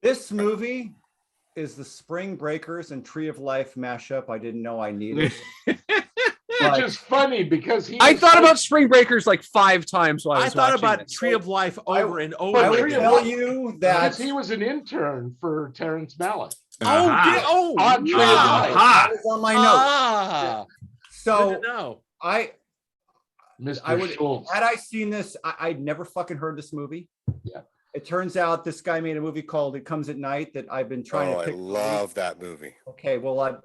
This movie is the Spring Breakers and Tree of Life mashup I didn't know I needed. Which is funny because I thought about Spring Breakers like 5 times while I thought about this. Tree of Life over and over. I would tell you that he was an intern for Terrence Malick. On Tree of Life. That was on my notes. So I would, Shults. had I seen this, I'd never fucking heard this movie. Yeah. It turns out this guy made a movie called It Comes at Night that I've been trying to pick. I love that movie. Okay, well,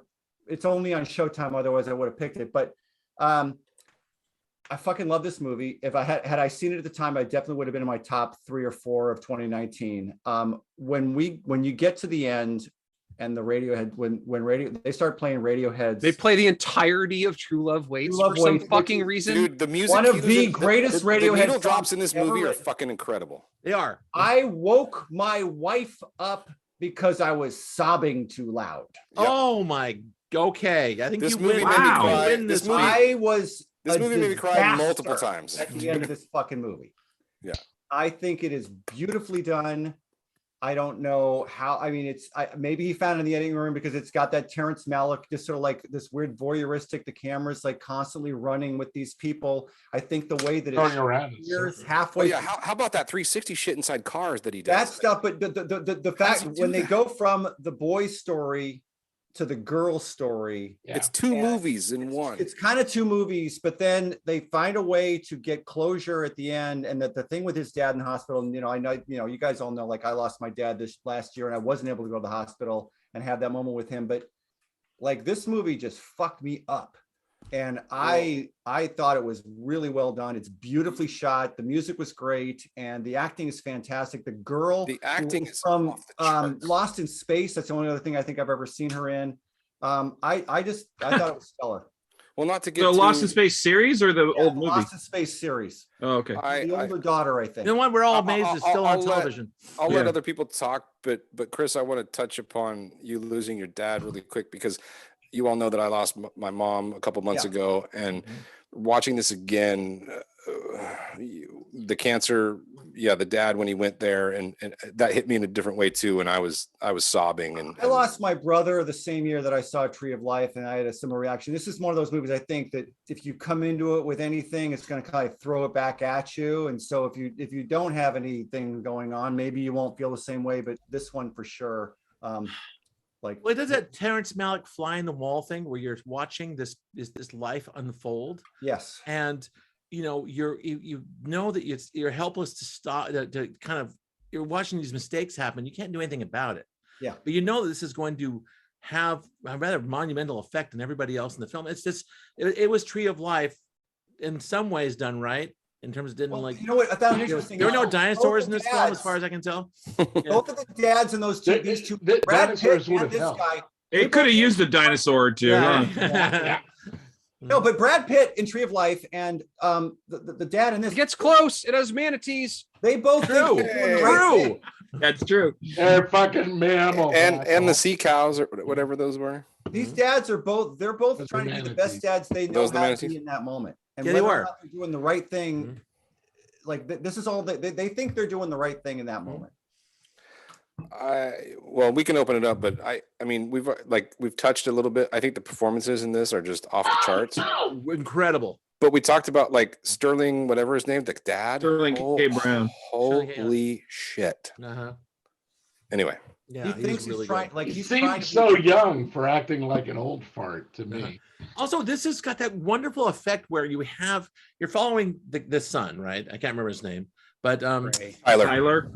it's only on Showtime, otherwise I would have picked it. But I fucking love this movie. If I had I seen it at the time, I definitely would have been in my top 3 or 4 of 2019. When you get to the end and the Radiohead, when they start playing Radiohead, they play the entirety of True Love Waits for some fucking reason. Dude, the music, one of the greatest Radiohead needle drops in this movie are fucking incredible. They are. I woke my wife up because I was sobbing too loud. Yep. Oh my. Okay, I think this you movie win. made me cry. This movie, I was. This movie made me cry multiple times at the end of this fucking movie. Yeah, I think it is beautifully done. I don't know how. I mean, maybe he found it in the editing room because it's got that Terrence Malick, just sort of like this weird voyeuristic. The camera's like constantly running with these people. I think the way that it's halfway. Oh, yeah, how about that 360 shit inside cars that he does? That stuff, but the fact when they go from the boy's story to the girl story, it's 2 movies in one. It's kind of 2 movies, but then they find a way to get closure at the end. And that the thing with his dad in the hospital, and I know, you guys all know, like I lost my dad this last year and I wasn't able to go to the hospital and have that moment with him. But like this movie just fucked me up. And I thought it was really well done. It's beautifully shot. The music was great, and the acting is fantastic. The girl, the acting is from Lost in Space. That's the only other thing I think I've ever seen her in. I thought it was stellar. Well, not to get the Lost in Space series or the old movie? Lost in Space series. Oh, okay. The older daughter, I think. The one we're all amazed is still on television. I'll let other people talk, but Chris, I want to touch upon you losing your dad really quick because you all know that I lost my mom a couple months ago, and watching this again, the cancer, the dad when he went there, and that hit me in a different way too, and I was sobbing. And I lost my brother the same year that I saw Tree of Life, and I had a similar reaction. This is one of those movies I think that if you come into it with anything, it's going to kind of throw it back at you. And so if you don't have anything going on, maybe you won't feel the same way. But this one for sure. Well, does that Terrence Malick fly in the wall thing where you're watching this life unfold? Yes. And you know that you're helpless to stop, to kind of, you're watching these mistakes happen. You can't do anything about it. Yeah. But you know that this is going to have a rather monumental effect on everybody else in the film. It's just, it was Tree of Life in some ways done right. In terms of you know what I found interesting. There were no dinosaurs in this film, as far as I can tell. Both of the dads and these two, Brad Pitt and this guy. It could have used a dinosaur too. Yeah. No, but Brad Pitt in Tree of Life and the dad in this, it gets close. It has manatees. They both think they're doing the right thing. That's true. They're fucking mammals. And the sea cows or whatever those were. These dads are both trying to be the best dads they know how to be in that moment. And they were doing the right thing. Like this is all they think they're doing the right thing in that moment. Well, we can open it up, but I mean, we've touched a little bit. I think the performances in this are just off the charts. Incredible. But we talked about like Sterling, whatever his name, the dad. Sterling K. Brown. Holy shit. Anyway. Yeah, he thinks he's trying. Like he seems so young for acting like an old fart to me. Also, this has got that wonderful effect where you're following the son, right? I can't remember his name, but Tyler,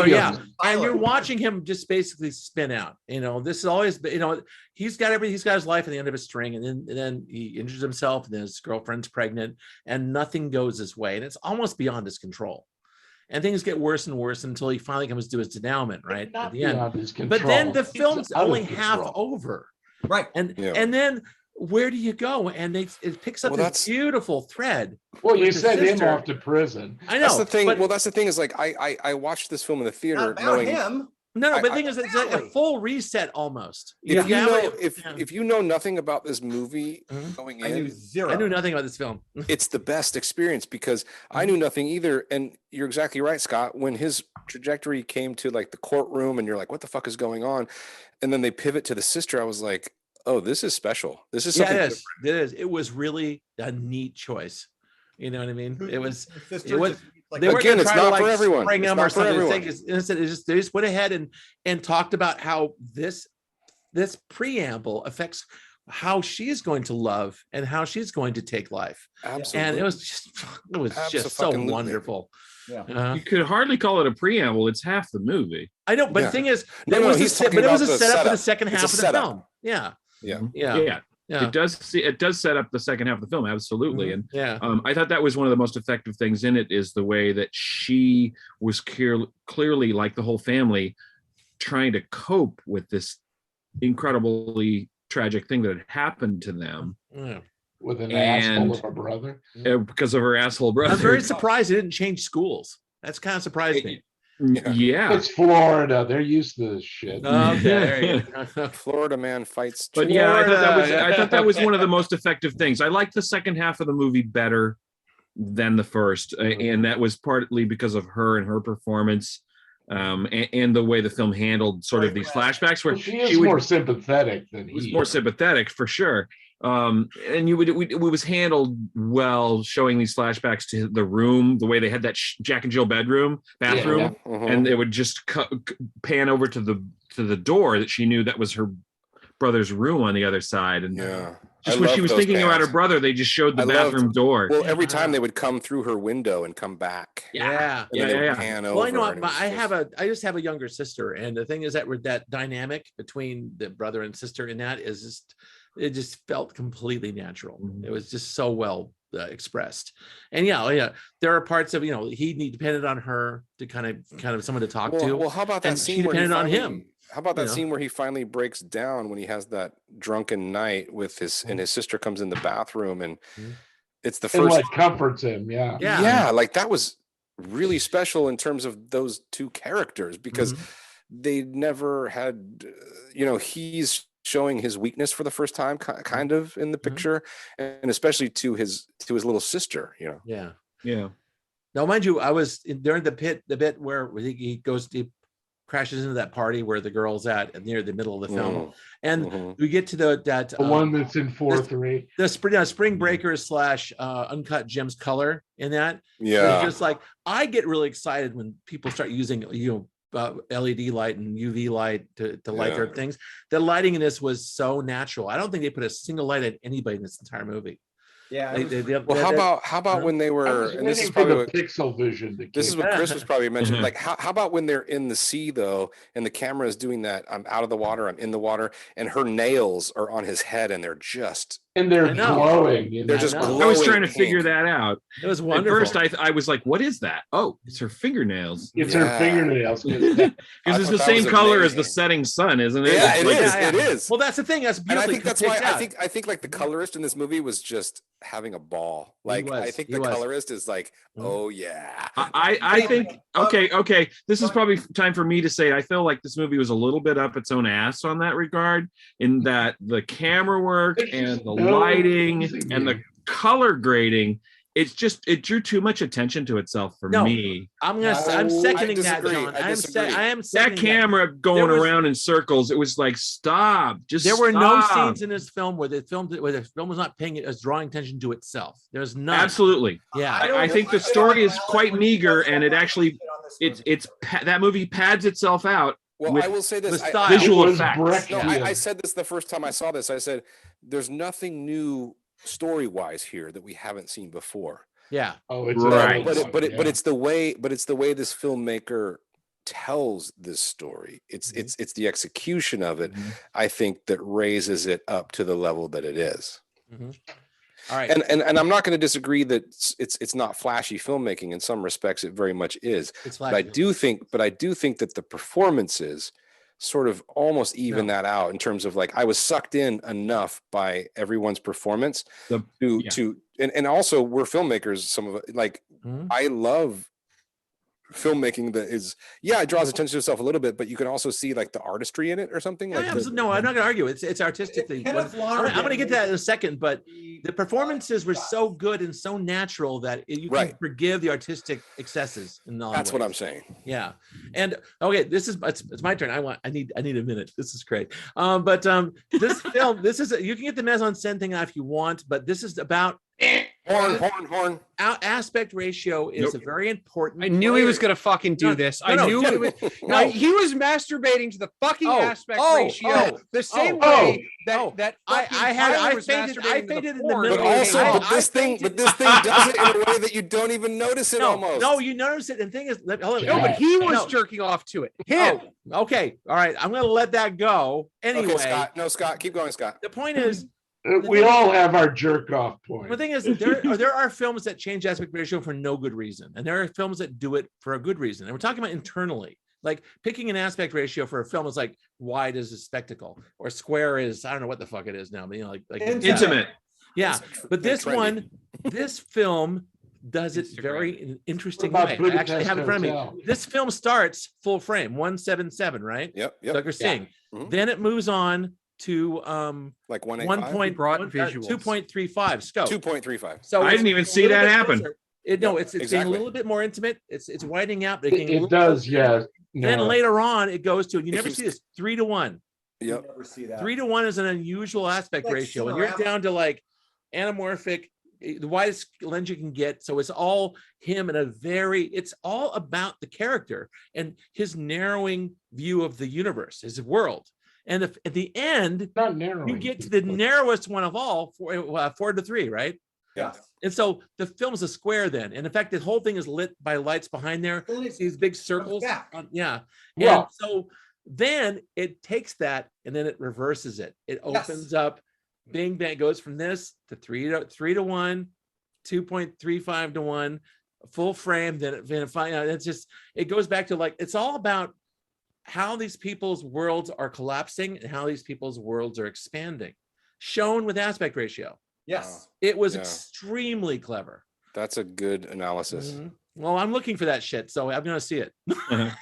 yeah. And you're watching him just basically spin out. This is always, he's got his life at the end of a string, and then he injures himself, and then his girlfriend's pregnant, and nothing goes his way, and it's almost beyond his control. And things get worse and worse until he finally comes to his denouement, right? At the end. But then the film's only half over. Right. And then where do you go? And it picks up this beautiful thread. Well, you send him off to prison. I know. That's the thing. That's the thing is like I watched this film in the theater knowing him. No, but the thing is, it's like a full reset almost. If you know nothing about this movie going in, I knew nothing about this film. It's the best experience because I knew nothing either. And you're exactly right, Scott. When his trajectory came to like the courtroom and you're like, what the fuck is going on? And then they pivot to the sister. I was like, oh, this is special. This is something. Yeah, it is. It is. It was really a neat choice. You know what I mean? It was. It was. They weren't again, gonna it's try to not for like everyone. spring It's them or not for something. everyone. They just went ahead and talked about how this preamble affects how she is going to love and how she's going to take life. Absolutely. And it was just so wonderful. Yeah. You could hardly call it a preamble. It's half the movie. I know, but the thing is, No, it was he's a talking setup about the for the setup. second It's a half of the setup. film. Yeah. Yeah. It does set up the second half of the film, absolutely. And Yeah. I thought that was one of the most effective things in it, is the way that she was clearly, like the whole family, trying to cope with this incredibly tragic thing that had happened to them. Yeah. With an asshole of a brother. Because of her asshole brother. I'm very surprised it didn't change schools. That's kind of surprised me. Yeah. It's Florida. They're used to this shit. Okay, there you go. Florida man fights. But yeah, I thought that was one of the most effective things. I liked the second half of the movie better than the first, and that was partly because of her and her performance, and the way the film handled sort of these flashbacks, where she is more sympathetic than he was. More sympathetic for sure. And it was handled well, showing these flashbacks to the room, the way they had that Jack and Jill bathroom, and it would just pan over to the door that she knew that was her brother's room on the other side. And just when she was thinking about her brother, they just showed the bathroom door. Well, every time they would come through her window and come back. Yeah. Pan over, well, I know I just have a younger sister, and the thing is that with that dynamic between the brother and sister in that is just, it just felt completely natural. It was just so well expressed. And there are parts of, he depended on her to kind of someone to talk to. Well, how about that scene she where depended on him? How about that scene where he finally breaks down when he has that drunken night with his and his sister comes in the bathroom, and it's the first what comforts him. Yeah, like that was really special in terms of those two characters, because they never had, he's showing his weakness for the first time kind of in the picture, and especially to his little sister, Yeah. Now, mind you, I was during the bit where he crashes into that party where the girl's at near the middle of the film, and we get to the one that's in 4:3, the spring breakers / uncut gems color in that. It's just like, I get really excited when people start using LED light and UV light to light their things. The lighting in this was so natural. I don't think they put a single light at anybody in this entire movie. Yeah. How about when they were, and this is probably what pixel vision. This is what Chris was probably mentioning. Like, how about when they're in the sea though, and the camera is doing that? I'm out of the water, I'm in the water, and her nails are on his head, and they're glowing. They're just glowing. I was trying to figure that out. It was wonderful. At first, I was like, "What is that?" Oh, it's her fingernails. It's her fingernails. Because it's the same color as the setting sun, isn't it? Yeah, it is. Well, that's the thing. That's beautiful. And I think that's why I think like the colorist in this movie was just having a ball. Like, I think the colorist is like, oh yeah. I think okay. This is probably time for me to say I feel like this movie was a little bit up its own ass on that regard, in that the camera work and the lighting and the color grading, it drew too much attention to itself for me. I'm seconding that, John. I am seconding that camera going around in circles. It was like, stop. There were no scenes in this film where the film was not drawing attention to itself. There's none. Absolutely. Yeah. I think the story is quite meager, and it actually that movie pads itself out. Well, I will say this: visual effects. No, I said this the first time I saw this. I said, "There's nothing new story-wise here that we haven't seen before." Yeah. Oh, it's right. But it's the way this filmmaker tells this story. It's the execution of it, I think, that raises it up to the level that it is. All right. And I'm not going to disagree that it's not flashy filmmaking. In some respects, it very much is. But I do think that the performances sort of almost even that out, in terms of, like, I was sucked in enough by everyone's performance and also we're filmmakers. Some of it, like, I love filmmaking that is, it draws attention to itself a little bit, but you can also see like the artistry in it or something. Yeah, Like no, I'm not gonna argue. It's artistically. I'm gonna get to that in a second, but the performances were so good and so natural that you can forgive the artistic excesses. That's what I'm saying. Yeah, and okay, it's my turn. I need a minute. This is great. This film, you can get the mise en scène thing out if you want, but this is about horn. Aspect ratio is a very important. I knew he was gonna fucking do this. I knew it was. No, he was masturbating to the fucking aspect ratio the same way that I faded in the middle. But this thing does it in a way that you don't even notice it almost. No, you notice it. And the thing is, but he was jerking off to it. Okay, all right. I'm gonna let that go. Anyway, okay, Scott, keep going, Scott. The point is. We all have our jerk off point. The thing is, there are films that change aspect ratio for no good reason, and there are films that do it for a good reason. And we're talking about internally, like picking an aspect ratio for a film is like wide is a spectacle, or square is I don't know what the fuck it is now, but like intimate. Yeah, but this film does it very interesting way. I actually have it in front of me. This film starts full frame 177, right? Yep. Like we're seeing. Then it moves on to like 1.35 2.35 scope. 2.35. So I didn't even see that happen. It's getting a little bit more intimate. It's widening out. It does, yeah. Then later on, it goes to, you never see this, 3-1. Yep. Never see that. 3-1 is an unusual aspect ratio, and you're down to like anamorphic, the widest lens you can get. So it's all him it's all about the character and his narrowing view of the universe, his world. And at the end, you get to the narrowest one of all, 4-3, right? Yeah. And so the film's a square then. And in fact, the whole thing is lit by lights behind there. These big circles. Yeah. And so then it takes that and then it reverses it. It opens up, bing, bang, goes from this to 3-1, 2.35 to 1, full frame. Then it's just, it goes back to like, it's all about how these people's worlds are collapsing and how these people's worlds are expanding, shown with aspect ratio. Yes. It was extremely clever. That's a good analysis. Mm-hmm. Well, I'm looking for that shit, so I'm going to see it. The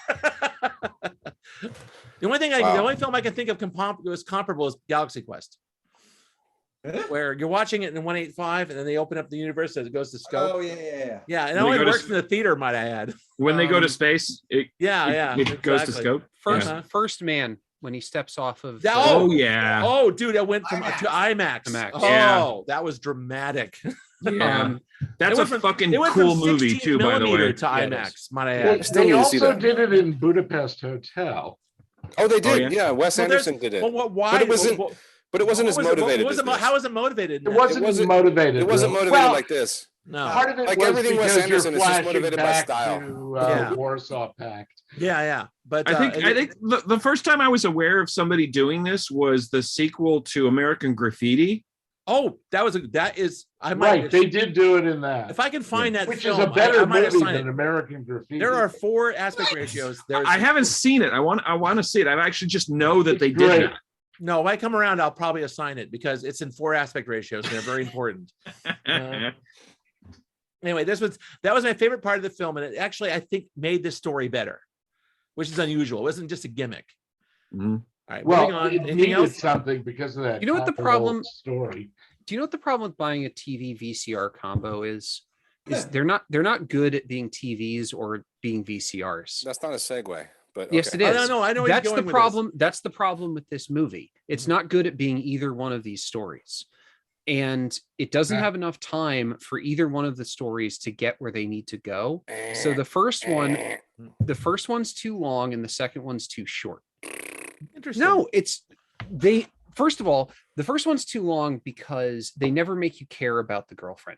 only film I can think of was comparable is Galaxy Quest. Where you're watching it in 185 and then they open up the universe as it goes to scope. Oh yeah. Yeah, it only works in the theater, might I add. When they go to space, it goes to scope. First Man, when he steps off of oh dude, I went to IMAX. That was dramatic. That's a fucking cool movie too, by the way. To IMAX, might I add. They also did it in Budapest Hotel. Oh, they did. Wes Anderson did it. But it wasn't as motivated. How was it motivated? It wasn't motivated. It wasn't motivated like this. No. Part of it like was everything Wes because Anderson you're is just motivated by flashing style. back to Warsaw Pact. Yeah. But I think the first time I was aware of somebody doing this was the sequel to American Graffiti. Oh, that is. They did do it in that. If I can find that, which film, is a better movie than American Graffiti. There are 4 aspect ratios. I haven't seen it. I want to see it. I actually just know that they did that. No, if I come around, I'll probably assign it because it's in 4 aspect ratios. And they're very important. Anyway, that was my favorite part of the film, and it actually I think made this story better, which is unusual. It wasn't just a gimmick. Mm-hmm. All right, well, moving on. it Anything else? Something because of that. You know what the problem? Story. Do you know what the problem with buying a TV VCR combo is? They're not good at being TVs or being VCRs. That's not a segue. But yes, it is. I know. That's the problem. That's the problem with this movie. It's not good at being either one of these stories, and it doesn't have enough time for either one of the stories to get where they need to go. So the first one's too long, and the second one's too short. Interesting. No, first of all, the first one's too long because they never make you care about the girlfriend.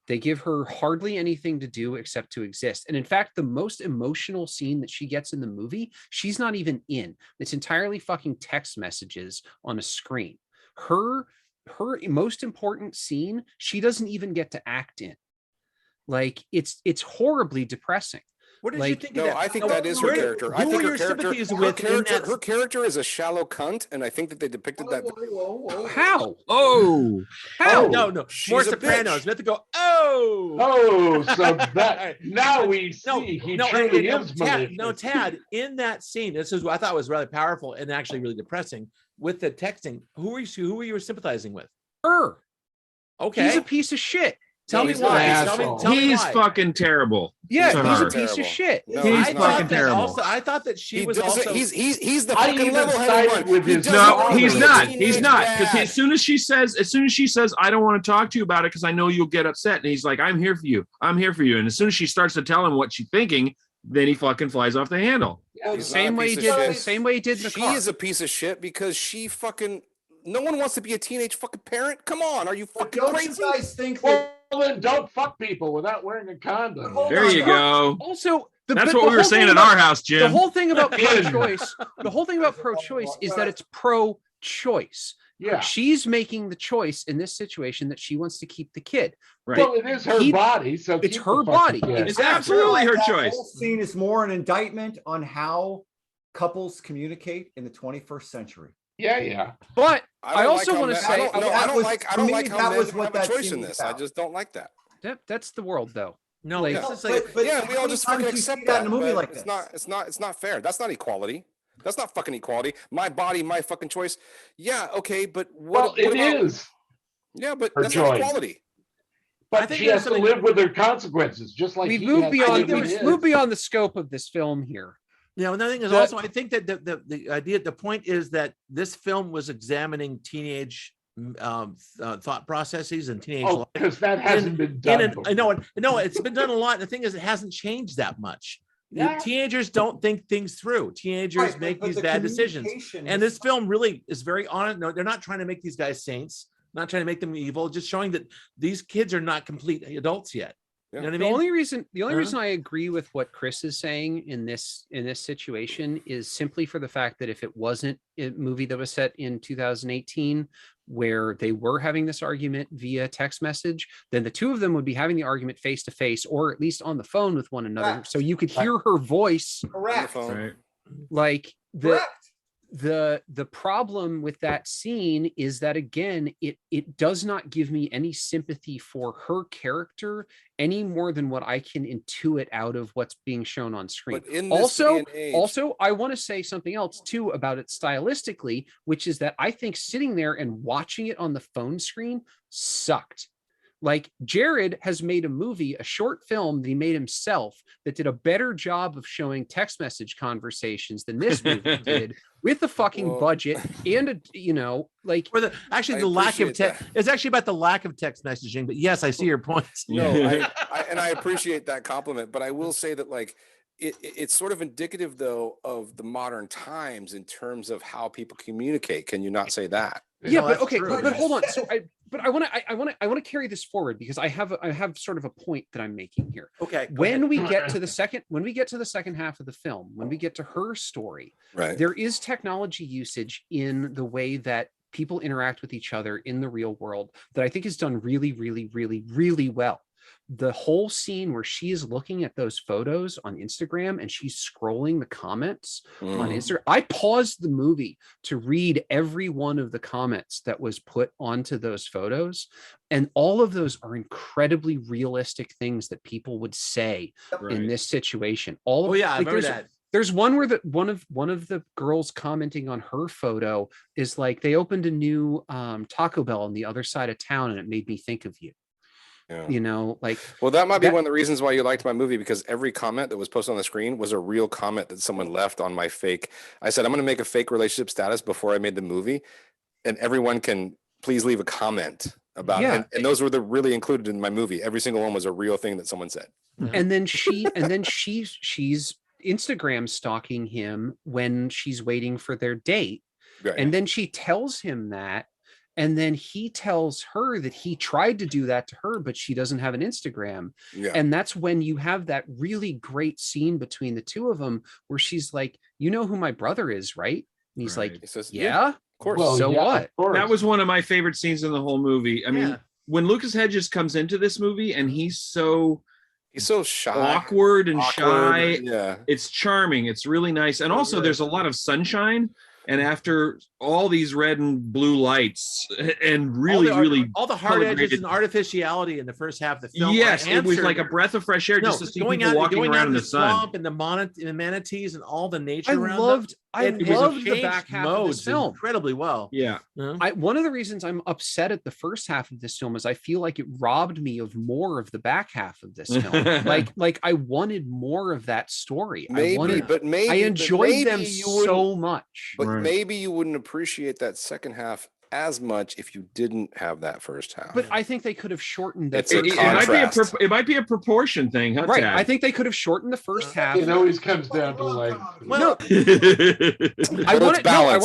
They give her hardly anything to do except to exist. And in fact, the most emotional scene that she gets in the movie, she's not even in. It's entirely fucking text messages on a screen. Her most important scene, she doesn't even get to act in. Like it's horribly depressing. What did you Like, think No, of that? I think No, that is her where- character. I Who think were her your character, sympathies with in that? her character is a shallow cunt, and I think that they depicted that. how? Oh, How? No, more She's a Sopranos. bitch. We have to go. Oh, Oh, so All that right. now But we no, see he no, truly and is Tad, malicious. no, Tad, in that scene, this is what I thought was really powerful and actually really depressing with the texting. Who were you sympathizing with? Her. Okay, He's a piece of shit. tell me he's an why. asshole. Tell me he's why. fucking terrible. Yeah, To he's a her. piece of shit. No, He's I he's thought fucking that terrible. also. I thought that she He was doesn't. also. He's the I fucking even level-headed sided one. with He his doesn't No, want to he's be a not. He's teenage not. Because dad. as soon as she says, I don't want to talk to you about it because I know you'll get upset. And he's like, I'm here for you. I'm here for you. And as soon as she starts to tell him what she's thinking, then he fucking flies off the handle. He's Same not a way he piece of did. shit. The same way he did in the She car. is a piece of shit because she fucking. No one wants to be a teenage fucking parent. Come on, are you But fucking don't crazy? you guys think that? Well, then don't fuck people without wearing a condom. Hold There on. you go. Also, That's what we were saying at our house, Jim. The whole thing about Again. pro-choice. The whole thing about pro-choice is that it's pro-choice. Yeah. She's making the choice in this situation that she wants to keep the kid. Right. Well, it is her He- body, so it's keep her the fucking body. kid. It's absolutely her That choice. whole scene is more an indictment on how couples communicate in the 21st century. Yeah. But don't I also how wanna men- say- I don't, no, I that don't was- like. I for don't me, like how that men was what have a that choice scene in was this. I about. just don't like that. that's the world, though. No, Like- it's just like Yeah, we how all many just times fucking do you accept see that that. in a movie but like it's this? It's not fair. That's not equality. That's not fucking equality. My body, my fucking choice. Yeah, okay, but Well, what it about? is. Yeah, but her that's choice. not equality. I But think she there's has to something- live with her consequences, just like We've he moved has to beyond. live with We've his. moved beyond the scope of this film here. another thing is The- also I think that the idea, the point is that this film was examining teenage thought processes and teenage Oh, life. because that hasn't been done. I know it. No, it's been done a lot. The thing is, it hasn't changed that much. Yeah. Teenagers don't think things through. Teenagers Right, make but these the bad decisions. communication And is- this film really is very honest. No, they're not trying to make these guys saints, not trying to make them evil, just showing that these kids are not complete adults yet. You know what I The mean? only reason Huh? reason I agree with what Chris is saying in this situation is simply for the fact that if it wasn't a movie that was set in 2018 where they were having this argument via text message, then the two of them would be having the argument face to face or at least on the phone with one another, Correct. so you could hear her voice. Correct. phone. Right. Like Correct. the problem with that scene is that again it does not give me any sympathy for her character any more than what I can intuit out of what's being shown on screen. But in this day and age, Also, I want to say something else too about it stylistically, which is that I think sitting there and watching it on the phone screen sucked. Like Jared has made a movie, a short film that he made himself that did a better job of showing text message conversations than this movie did with the fucking Well- budget and like Or the actually I the lack of appreciate text. It's actually about the lack of text messaging. But yes, I see your points. no, I appreciate that compliment, but I will say that like it's sort of indicative though of the modern times in terms of how people communicate. Can you not say that? yeah, No, but that's okay, true. but hold on. So I want to carry this forward because I have sort of a point that I'm making here. Okay. go When ahead. we get to the second half of the film, when we get to her story, Right. there is technology usage in the way that people interact with each other in the real world that I think is done really, really, really, really well. The whole scene where she is looking at those photos on Instagram and she's scrolling the comments on Instagram. I paused the movie to read every one of the comments that was put onto those photos. And all of those are incredibly realistic things that people would say in this situation. All of Oh yeah, I like, remember there's- that. There's one where one of the girls commenting on her photo is like, they opened a new Taco Bell on the other side of town and it made me think of you. Yeah. Like, Well, that might be that- one of the reasons why you liked my movie, because every comment that was posted on the screen was a real comment that someone left on my fake. I said, I'm going to make a fake relationship status before I made the movie, and everyone can please leave a comment about Yeah. it. And those were the really included in my movie. Every single one was a real thing that someone said. and then she's Instagram stalking him when she's waiting for their date. Right. And then she tells him that. And then he tells her that he tried to do that to her, but she doesn't have an Instagram. Yeah. And that's when you have that really great scene between the two of them where she's like, you know who my brother is, right? And he's Right. like, He says, yeah. of course. Well, So yeah, what? of course. That was one of my favorite scenes in the whole movie. I mean, Yeah. when Lucas Hedges comes into this movie and he's so He's so shy, awkward and shy. Yeah, it's charming. It's really nice. And also there's a lot of sunshine. And after all these red and blue lights and really all the hard edges colorated- and artificiality in the first half of the film. Yes, it was like a breath of fresh air just to see people walking around in the sun. Swamp and the manatees and all the nature around I them. loved the back half of this film incredibly well. Yeah. One of the reasons I'm upset at the first half of this film is I feel like it robbed me of more of the back half of this film. like I wanted more of that story. I enjoyed them so much. But maybe you wouldn't appreciate that second half as much if you didn't have that first half. But I think they could have shortened that. It might be a proportion thing, huh, right? Tad? I think they could have shortened the first half. It always comes down to like. No, I want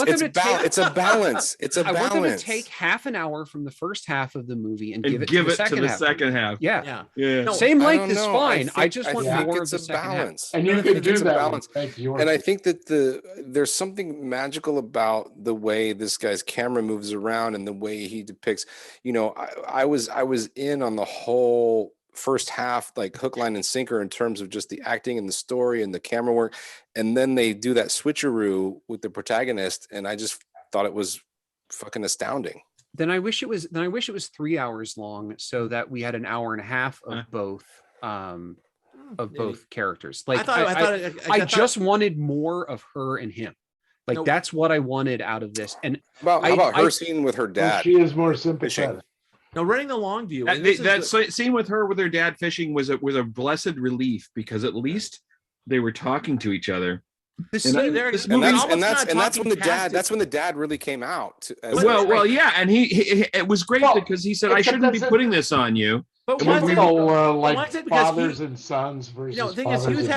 them to take. It's a balance. It's a balance. I want them to take half an hour from the first half of the movie and give it to the second half. Yeah. No, same length is fine. I just want more of the second balance. And you can do that. And I think that there's something magical about the way this guy's camera moves around and the way he depicts. I was in on the whole first half, like hook, line, and sinker in terms of just the acting and the story and the camera work, and then they do that switcheroo with the protagonist, and I just thought it was fucking astounding. Then I wish it was 3 hours long so that we had an hour and a half of both characters. Like I just wanted more of her and him. Like that's what I wanted out of this. And how about her scene with her dad? She is more sympathetic. No, running the long view. Scene with her with her dad fishing was a blessed relief, because at least they were talking to each other. That's when the dad really came out. Yeah, and he it was great because he said, I shouldn't be putting this on you. But fathers and sons versus. The thing is, he was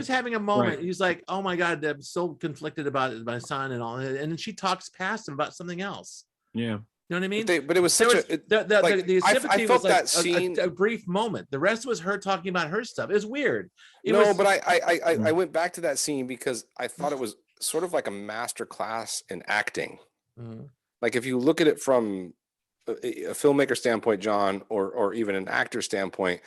having a moment. Right. He was like, "Oh my God, I'm so conflicted about my son and all," and then she talks past him about something else. Yeah, you know what I mean. But it was such the sympathy was like scene, a brief moment. The rest was her talking about her stuff. It was weird. But I went back to that scene because I thought it was sort of like a master class in acting. Mm-hmm. Like if you look at it from a filmmaker standpoint, John, or even an actor standpoint,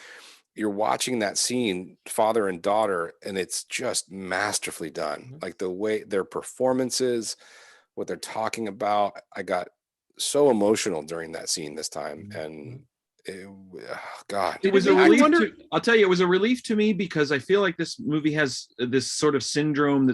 you're watching that scene, father and daughter, and it's just masterfully done. Mm-hmm. Like the way their performances, what they're talking about. I got so emotional during that scene this time. And God, it was a relief. I'll tell you, it was a relief to me, because I feel like this movie has this sort of syndrome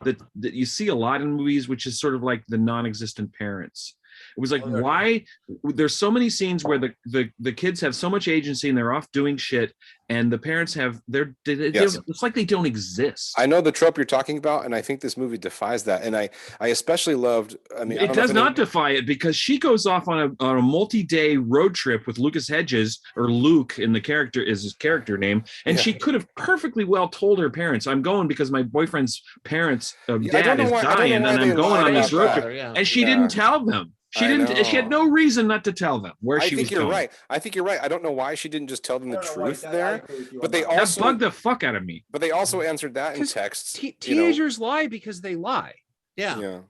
that you see a lot in movies, which is sort of like the non-existent parents. It was like, why there's so many scenes where the kids have so much agency and they're off doing shit, and the parents have it's like they don't exist. I know the trope you're talking about, and I think this movie defies that. And I especially loved. I mean, it does not defy it, because she goes off on a multi-day road trip with Lucas Hedges, or Luke in the character is his character name, and she could have perfectly well told her parents, "I'm going because my boyfriend's parents dad is dying, and I'm going on this road trip," and she didn't tell them. She didn't. She had no reason not to tell them where she was going. Right. I think you're right. I don't know why she didn't just tell them the truth there. But they also bugged the fuck out of me. But they also answered that in texts. Teenagers lie because they lie. Yeah.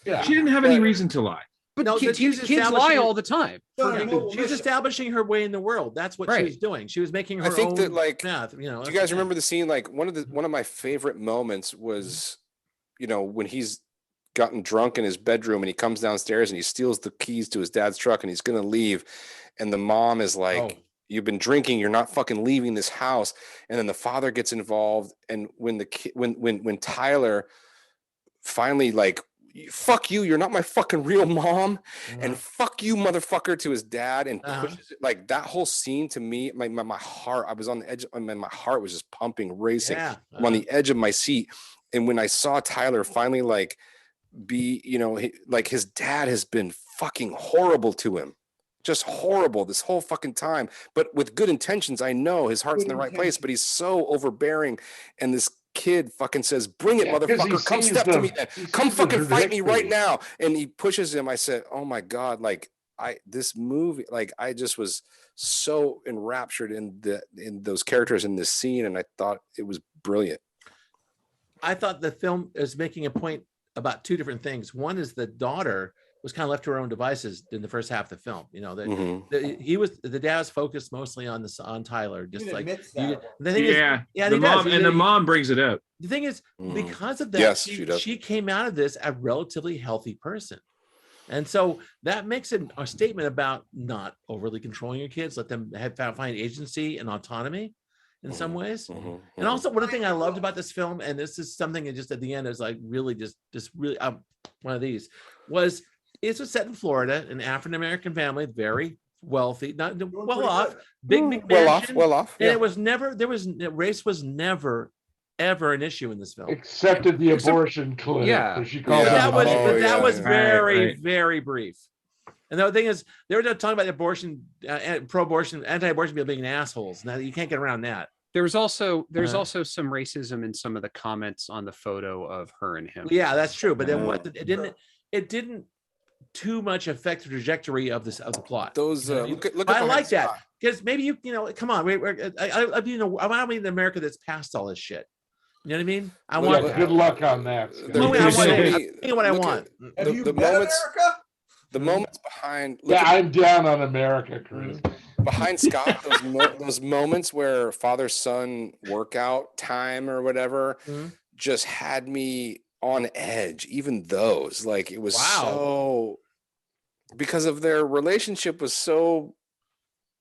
She didn't have any reason to lie. But kids lie all the time. She's establishing her way in the world. That's what she was doing. she was making her own. I think that, like, path. Do you guys remember the scene? Like one of my favorite moments was, when he's gotten drunk in his bedroom and he comes downstairs and he steals the keys to his dad's truck and he's going to leave, and the mom is like, "You've been drinking, you're not fucking leaving this house." And then the father gets involved, and when Tyler finally, like, "Fuck you, you're not my fucking real mom," and "Fuck you, motherfucker," to his dad, and pushes it, like, that whole scene, to me, my heart, I was on the edge, my heart was just pumping, racing. I'm on the edge of my seat. And when I saw Tyler finally, like, be, like, his dad has been fucking horrible to him, just horrible this whole fucking time, but with good intentions. I know his heart's in the right place, but he's so overbearing. And this kid fucking says, "Bring it, motherfucker, come step to me, come fucking fight me right now." And he pushes him. I said, "Oh my God," like, this movie, like, I just was so enraptured in those characters in this scene, and I thought it was brilliant. I thought the film is making a point about two different things. One is the daughter was kind of left to her own devices in the first half of the film. You know, that Mhm. the dad was focused mostly on Tyler, just Even like admits you, that. the thing Yeah. is, yeah, The he does. mom and the mom brings it up. The thing is, Mhm. because of that, Yes, she does. she came out of this a relatively healthy person. And so that makes it a statement about not overly controlling your kids. Let them find agency and autonomy in some ways. And also, one thing I loved about this film, and this is something that just at the end is like really just really one of these, was it was set in Florida, an African American family, very wealthy, not well off, big mansion, well off. and it was never race was never ever an issue in this film. Accepted the abortion clip. Yeah. She called Yeah. it That was yeah. very, Right. very brief. And the thing is, they were talking about abortion, pro-abortion, anti-abortion people being assholes. Now you can't get around that. There's also some racism in some of the comments on the photo of her and him. Yeah, that's true. But then it didn't too much affect the trajectory of the plot. Those look But I at like that Scott. because maybe you know, come on, I want an America that's past all this shit. You know what I mean? I Look want at- Good luck on that. Scott. There- I there's want so it. many- I'm thinking what I look want. at Have you the met moments, America? the moments behind. Yeah, Look at, I'm down on America, Chris. behind Scott, those moments where father son workout time or whatever Mhm. just had me on edge. Even those, like, it was Wow. so, because of their relationship was so.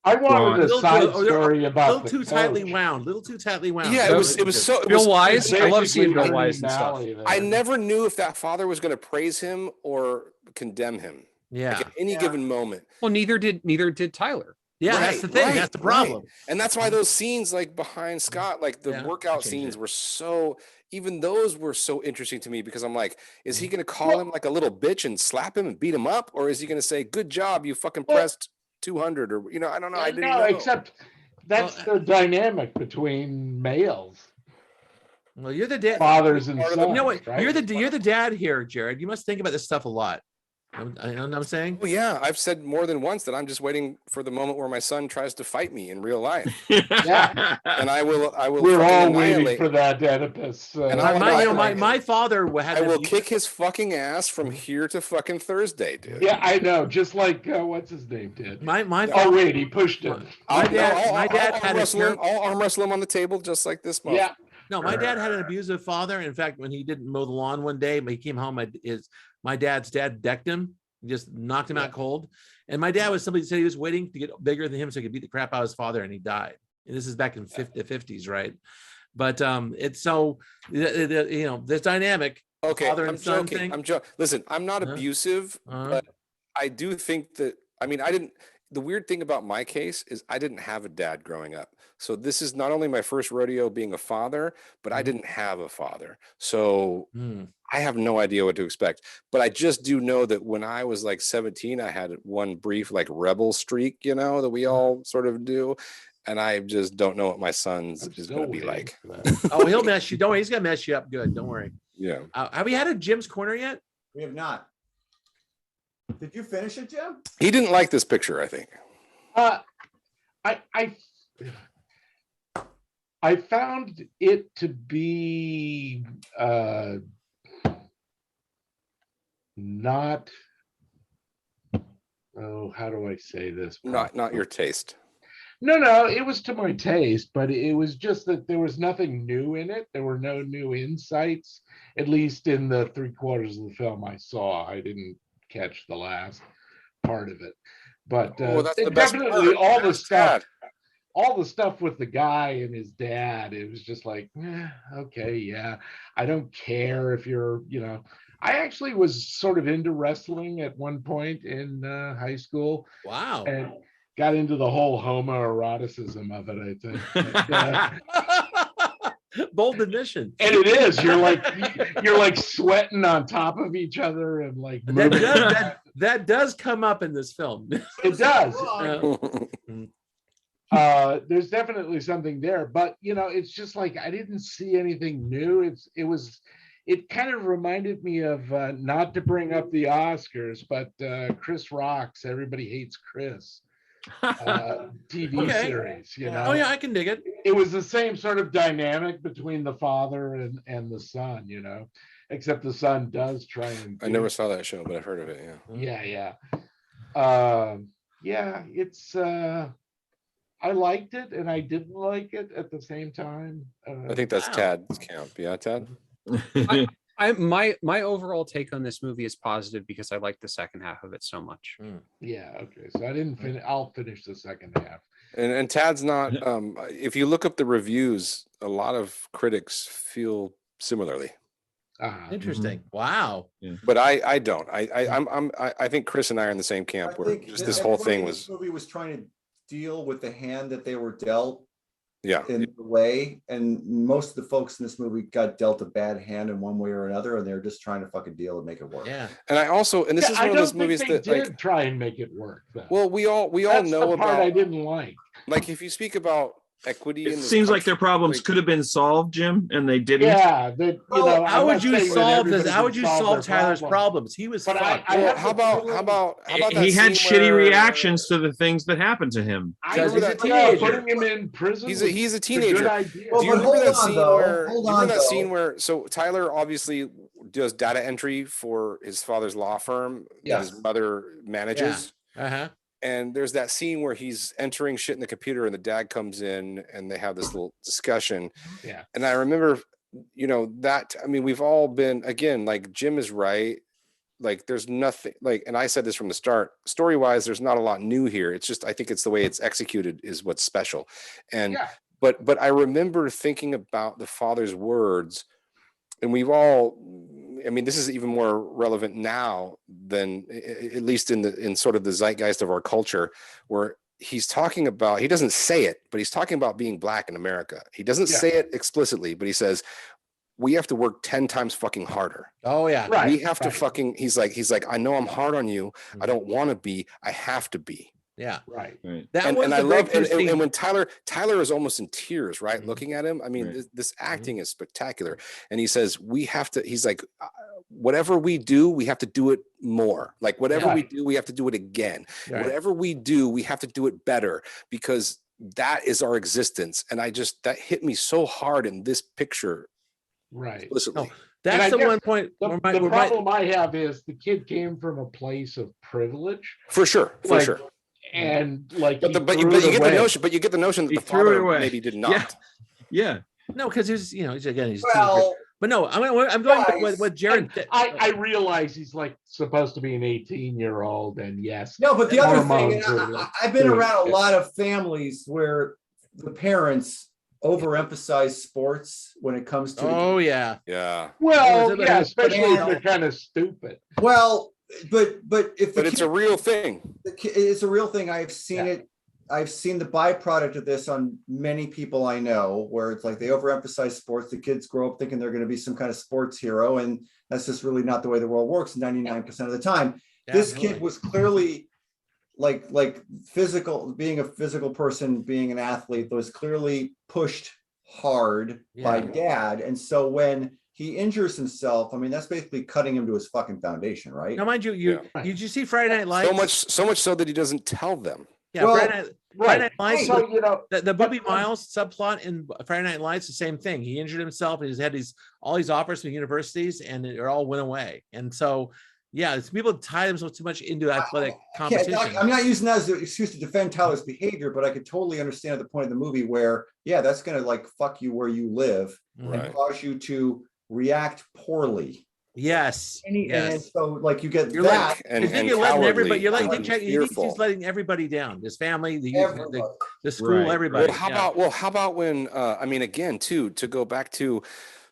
I wanted a Little side too- story about little the too tightly coach. wound. Little too tightly wound. Yeah, it was so. It Bill was, Wise. I love Basically, seeing Bill Ernie Wise and stuff. Malley there. I never knew if that father was going to praise him or condemn him. Yeah. Like, at any given moment. Well, neither did Tyler. Yeah, Right, that's the thing. right, That's the problem. right. And that's why those scenes, like behind Scott, like the Yeah, workout change scenes it. were so, even those were so interesting to me, because I'm like, is he going to call him like a little bitch and slap him and beat him up? Or is he going to say, good job, you fucking pressed 200? Or, you know, I don't know. I didn't know. Except that's the dynamic between males, Well, you're the dad. fathers and part of sons. the- You know what? right? You're the dad here, Jared. You must think about this stuff a lot. You know what I'm saying? Oh, yeah. I've said more than once that I'm just waiting for the moment where my son tries to fight me in real life. Yeah. And I will We're fucking all waiting annihilate. for that Oedipus. And I My father had. I will kick his fucking ass from here to fucking Thursday, dude. Yeah, I know. Just like what's his name did. My Oh wait, he pushed him. My dad I'll had arm a wrestle him. I'll arm wrestle him on the table just like this. Yeah. No, my dad had an abusive father. In fact, when he didn't mow the lawn one day, he came home. My dad's dad decked him, just knocked him out cold. And my dad was somebody said he was waiting to get bigger than him so he could beat the crap out of his father, and he died. And this is back in the 50s, right? But it's so you know, this dynamic. Okay, father I'm and son joking. thing. I'm joking. Listen, I'm not Uh-huh. abusive, but I do think that. I mean, I didn't. The weird thing about my case is I didn't have a dad growing up. So this is not only my first rodeo being a father, but I didn't have a father. So I have no idea what to expect. But I just do know that when I was like 17, I had one brief like rebel streak, you know, that we all sort of do. And I just don't know what my son's is going to be like. Oh, he'll mess you. Don't worry. He's going to mess you up good. Don't worry. Yeah. Have we had a Jim's Corner yet? We have not. Did you finish it, Jim? He didn't like this picture, I think. I found it to be not. Oh, how do I say this? Not your taste. No, it was to my taste, but it was just that there was nothing new in it. There were no new insights, at least in the 3/4 of the film I saw. I didn't catch the last part of it, but That's the best definitely part. all the stuff with the guy and his dad, it was just like, okay, yeah, I don't care if you're, you know. I actually was sort of into wrestling at one point in high school. Wow. And got into the whole homoeroticism of it, I think. But, bold admission. and it is. You're like sweating on top of each other and like That does come up in this film. it does. Uh, There's definitely something there, but you know, it's just like I didn't see anything new. It kind of reminded me of not to bring up the Oscars, but Chris Rock's Everybody Hates Chris TV series. You know, Oh yeah, I can dig it. it was the same sort of dynamic between the father and the son, you know. except the son does try and. I never saw that show, but I've heard of it. Yeah. Yeah. It's. I liked it and I didn't like it at the same time. I think that's Tad's camp. Yeah, Tad. My overall take on this movie is positive because I like the second half of it so much. Yeah. Okay. So I didn't finish. I'll finish the second half. And Tad's not. If you look up the reviews, a lot of critics feel similarly. Interesting. Wow. Yeah. But I don't. I think Chris and I are in the same camp where just this whole thing was. This movie was trying to deal with the hand that they were dealt. Yeah. In the way, and most of the folks in this movie got dealt a bad hand in one way or another, and they're just trying to fucking deal and make it work. Yeah. And I also, and this is one of those movies that did try and make it work. Though. Well, we all That's know the part about. I didn't like. Like if you speak about equity, It seems like their problems could have been solved, Jim, and they didn't. Yeah. How would you solve this? How would you solve Tyler's problems? He was fucked. How about He had shitty reactions to the things that happened to him. Putting him in prison. He's a teenager. Well, Do you remember that scene where? Hold on, So Tyler obviously does data entry for his father's law firm that his mother manages. Yeah. And there's that scene where he's entering shit in the computer and the dad comes in and they have this little discussion. Yeah. And I remember, we've all been, again, like Jim is right. Like there's nothing like, and I said this from the start, story wise, there's not a lot new here. It's just, I think it's the way it's executed is what's special. And, but I remember thinking about the father's words, and we've all, this is even more relevant now than at least in sort of the zeitgeist of our culture, where he's talking about, he doesn't say it, but he's talking about being black in America. He doesn't say it explicitly, but he says, we have to work 10 times fucking harder. Oh yeah. Right. We have to fucking, he's like, I know I'm hard on you. I don't want to be, I have to be. Yeah. Right. And I love, and when Tyler is almost in tears, right? Looking at him. This acting is spectacular. And he says, he's like, whatever we do, we have to do it more. Like whatever we do, we have to do it again. Right. Whatever we do, we have to do it better because that is our existence. And that hit me so hard in this picture. Right. Explicitly. That's the one point. The problem I have is the kid came from a place of privilege. For sure. And like, but you get the notion. But you get the notion that the father maybe did not. Yeah. No, because he's he's well. But no, I'm going with what Jared. I realize he's like supposed to be an 18-year-old, and yes. No, but the other thing, I've been around a lot of families where the parents overemphasize sports when it comes to. Oh yeah. Well, yeah, especially if they're kind of stupid. Well. But it's a real thing. It's a real thing. I've seen it. I've seen the byproduct of this on many people I know, where it's like they overemphasize sports. The kids grow up thinking they're going to be some kind of sports hero, and that's just really not the way the world works 99% of the time. This kid was clearly like physical, being a physical person, being an athlete, was clearly pushed hard by dad, and so when he injures himself, that's basically cutting him to his fucking foundation, right? Now, mind you, did you see Friday Night Lights? So much so that he doesn't tell them. Yeah, well, Friday Night Lights. So, the Bobby Miles subplot in Friday Night Lights, the same thing. He injured himself. He's had all these offers from universities, and it all went away. And so, it's people tie themselves too much into athletic competition. I'm not using that as an excuse to defend Tyler's behavior, but I could totally understand at the point of the movie where, that's going to fuck you where you live and cause you to react poorly. Yes. And so you get you're that. You're letting everybody, he's letting everybody down. His family, the school, everybody. Well, how about when again, too, to go back to,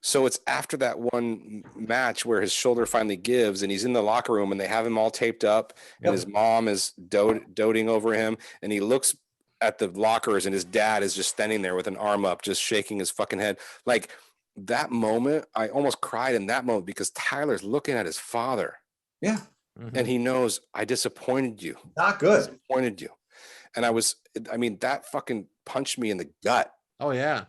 so it's after that one match where his shoulder finally gives and he's in the locker room and they have him all taped up and his mom is doting over him and he looks at the lockers and his dad is just standing there with an arm up, just shaking his fucking head. Like, that moment, I almost cried in that moment because Tyler's looking at his father. Yeah. And he knows, I disappointed you. Not good. Disappointed you. And that fucking punched me in the gut. Oh, yeah.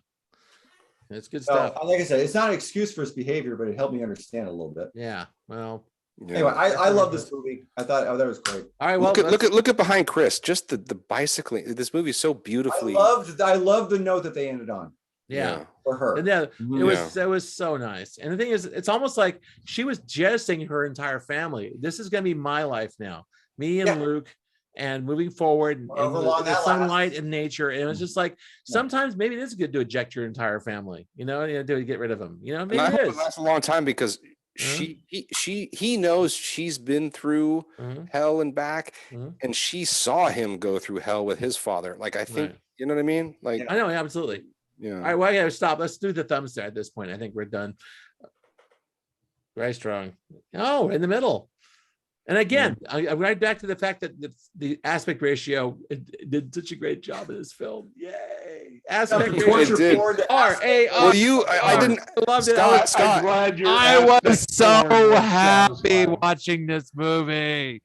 It's good stuff. Like I said, it's not an excuse for his behavior, but it helped me understand a little bit. Yeah. Well. Anyway, I love this movie. I thought that was great. All right. Well, look at behind Chris. Just the bicycling. This movie is so beautifully. I love the note that they ended on. Yeah. For her. And yeah, Yeah. it was so nice. And the thing is, it's almost like she was jettisoning her entire family. This is gonna be my life now. Me and Luke, and moving forward, and the sunlight and nature. And it was just like sometimes maybe it is good to eject your entire family, to get rid of them. Maybe And I it hope is. it lasts a long time because he knows she's been through hell and back, and she saw him go through hell with his father. Like I think you know what I mean. Like I know, absolutely. Yeah. All right, well, I gotta stop. Let's do the thumbs there at this point. I think we're done. Very strong. Oh, in the middle. And again, I'm right back to the fact that the aspect ratio did such a great job in this film. Yay! Aspect ratio. R-A-R. Well, I didn't. Loved it. Scott. I was so happy watching this movie.